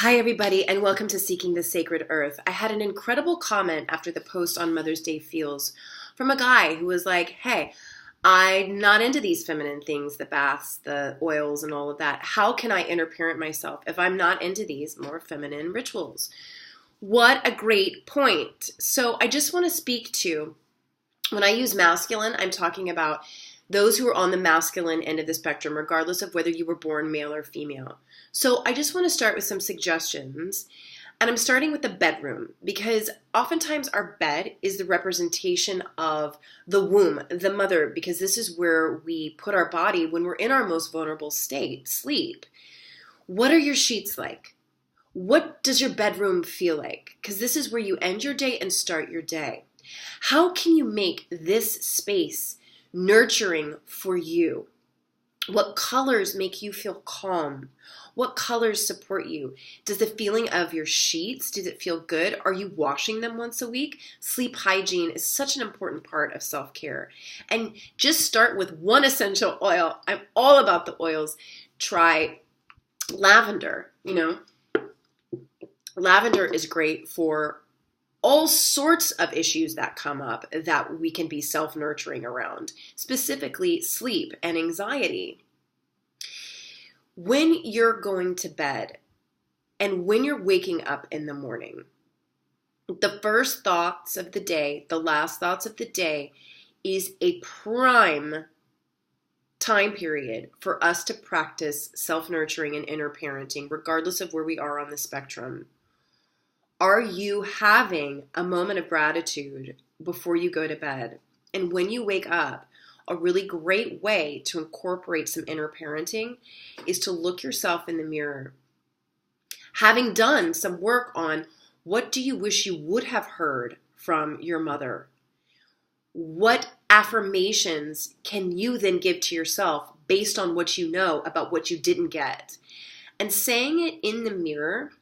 Hi, everybody, and welcome to Seeking the Sacred Earth. I had an incredible comment after the post on Mother's Day Feels from a guy who was like, hey, I'm not into these feminine things, the baths, the oils, and all of that. How can I inner parent myself if I'm not into these more feminine rituals? What a great point. So I just want to speak to, when I use masculine, I'm talking about those who are on the masculine end of the spectrum, regardless of whether you were born male or female. So I just want to start with some suggestions. And I'm starting with the bedroom because oftentimes our bed is the representation of the womb, the mother, because this is where we put our body when we're in our most vulnerable state, sleep. What are your sheets like? What does your bedroom feel like? Because this is where you end your day and start your day. How can you make this space nurturing for you? What colors make you feel calm? What colors support you? Does the feeling of your sheets, does it feel good? Are you washing them once a week? Sleep hygiene is such an important part of self-care. And just start with one essential oil. I'm all about the oils. Try lavender. Lavender is great for all sorts of issues that come up that we can be self-nurturing around, specifically sleep and anxiety. When you're going to bed and when you're waking up in the morning, the first thoughts of the day, the last thoughts of the day is a prime time period for us to practice self-nurturing and inner parenting, regardless of where we are on the spectrum. Are you having a moment of gratitude before you go to bed? And when you wake up, a really great way to incorporate some inner parenting is to look yourself in the mirror. Having done some work on what do you wish you would have heard from your mother? What affirmations can you then give to yourself based on what you know about what you didn't get? And saying it in the mirror,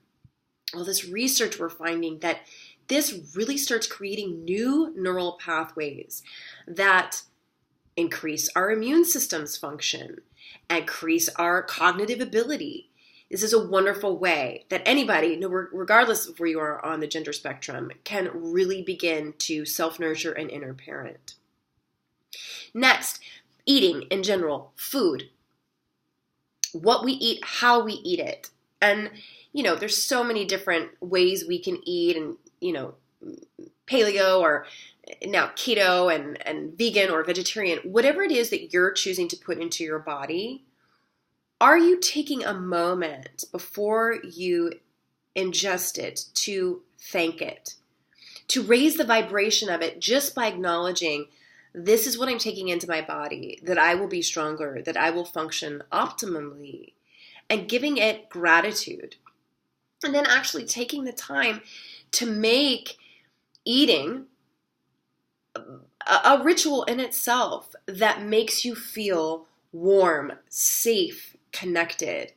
all this research we're finding that this really starts creating new neural pathways that increase our immune system's function, increase our cognitive ability. This is a wonderful way that anybody, regardless of where you are on the gender spectrum, can really begin to self-nurture and inner parent. Next, eating in general, food. What we eat, how we eat it. And there's so many different ways we can eat and, paleo or now keto and vegan or vegetarian, whatever it is that you're choosing to put into your body, are you taking a moment before you ingest it to thank it, to raise the vibration of it just by acknowledging this is what I'm taking into my body, that I will be stronger, that I will function optimally, and giving it gratitude. And then actually taking the time to make eating a ritual in itself that makes you feel warm, safe, connected.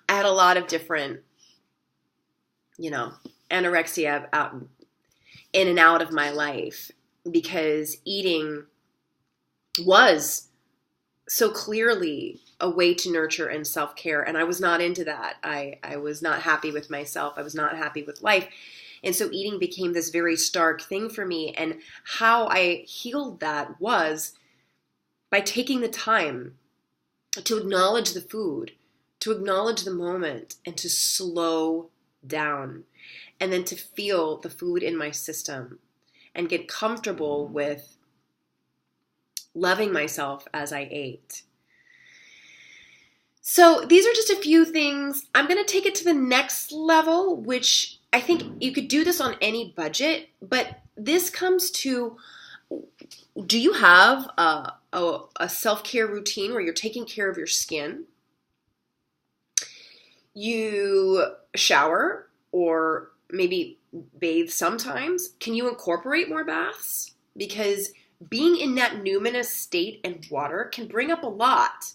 I had a lot of different, anorexia out in and out of my life because eating was so clearly a way to nurture and self-care. And I was not into that. I was not happy with myself. I was not happy with life. And so eating became this very stark thing for me. And how I healed that was by taking the time to acknowledge the food, to acknowledge the moment, and to slow down. And then to feel the food in my system and get comfortable with loving myself as I ate. So these are just a few things. I'm going to take it to the next level, which I think you could do this on any budget, but this comes to, do you have a self-care routine where you're taking care of your skin? You shower or maybe bathe sometimes. Can you incorporate more baths? Because being in that numinous state and water can bring up a lot,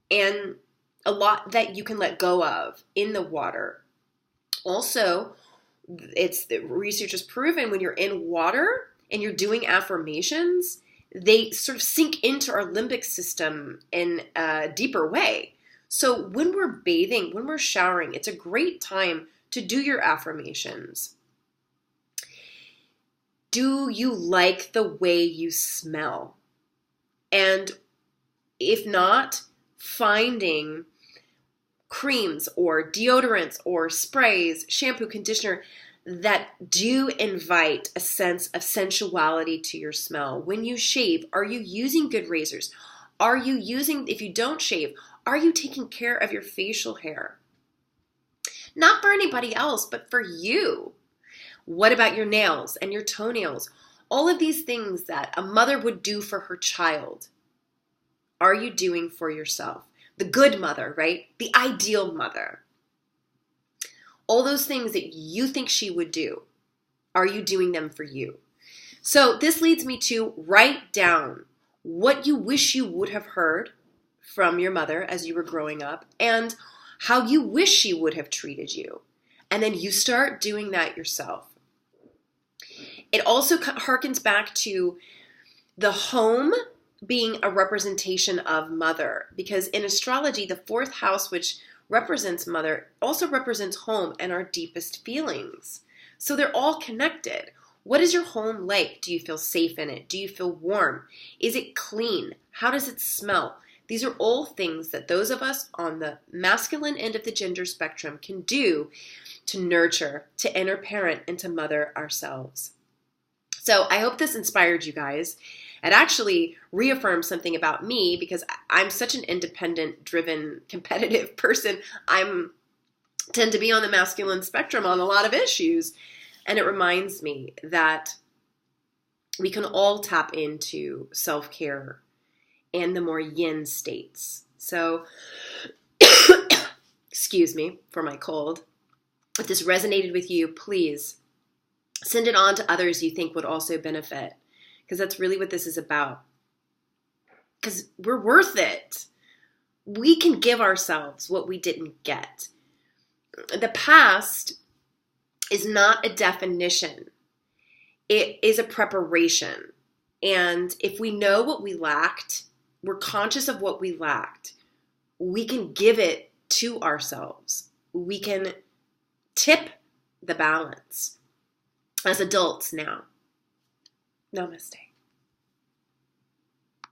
and a lot that you can let go of in the water. Also, the research has proven when you're in water and you're doing affirmations, they sort of sink into our limbic system in a deeper way. So when we're bathing, when we're showering, it's a great time to do your affirmations. Do you like the way you smell? And if not, finding creams or deodorants or sprays, shampoo, conditioner that do invite a sense of sensuality to your smell. When you shave, are you using good razors? Are you using, if you don't shave, are you taking care of your facial hair? Not for anybody else, but for you. What about your nails and your toenails? All of these things that a mother would do for her child, are you doing for yourself? The good mother, right? The ideal mother. All those things that you think she would do, are you doing them for you? So this leads me to write down what you wish you would have heard from your mother as you were growing up and how you wish she would have treated you. And then you start doing that yourself. It also harkens back to the home being a representation of mother, because in astrology, the fourth house, which represents mother, also represents home and our deepest feelings. So they're all connected. What is your home like? Do you feel safe in it? Do you feel warm? Is it clean? How does it smell? These are all things that those of us on the masculine end of the gender spectrum can do to nurture, to inner parent, and to mother ourselves. So I hope this inspired you guys. It actually reaffirmed something about me because I'm such an independent, driven, competitive person. I tend to be on the masculine spectrum on a lot of issues. And it reminds me that we can all tap into self-care and the more yin states. So, excuse me for my cold. If this resonated with you, please send it on to others you think would also benefit, because that's really what this is about. Because we're worth it. We can give ourselves what we didn't get. The past is not a definition. It is a preparation. And if we know what we lacked, we're conscious of what we lacked, we can give it to ourselves. We can tip the balance as adults now. Namaste.